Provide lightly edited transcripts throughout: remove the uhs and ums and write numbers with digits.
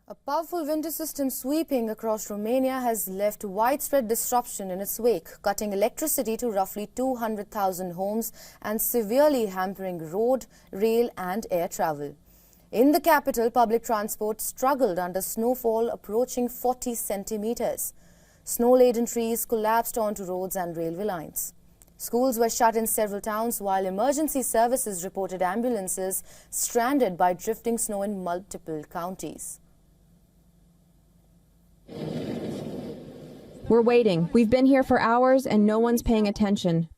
A powerful winter system sweeping across Romania has left widespread disruption in its wake, cutting electricity to roughly 200,000 homes and severely hampering road, rail and air travel. In the capital, public transport struggled under snowfall approaching 40 centimeters. Snow-laden trees collapsed onto roads and railway lines. Schools were shut in several towns, while emergency services reported ambulances stranded by drifting snow in multiple counties. We're waiting. We've been here for hours and no one's paying attention.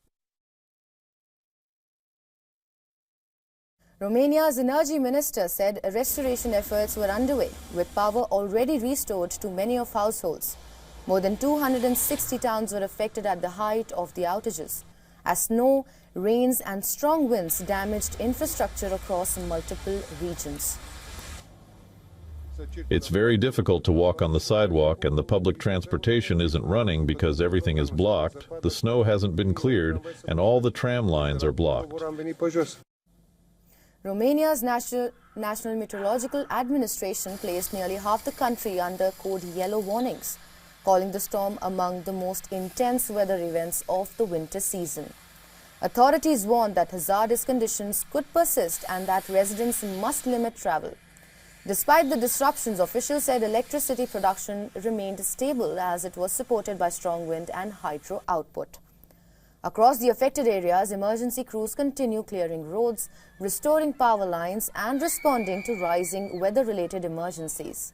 Romania's energy minister said restoration efforts were underway, with power already restored to many of households. More than 260 towns were affected at the height of the outages, as snow, rains and strong winds damaged infrastructure across multiple regions. It's very difficult to walk on the sidewalk, and the public transportation isn't running because everything is blocked. The snow hasn't been cleared and all the tram lines are blocked. Romania's National Meteorological Administration placed nearly half the country under code yellow warnings, calling the storm among the most intense weather events of the winter season. Authorities warned that hazardous conditions could persist and that residents must limit travel. Despite the disruptions, officials said electricity production remained stable as it was supported by strong wind and hydro output. Across the affected areas, emergency crews continue clearing roads, restoring power lines and responding to rising weather-related emergencies.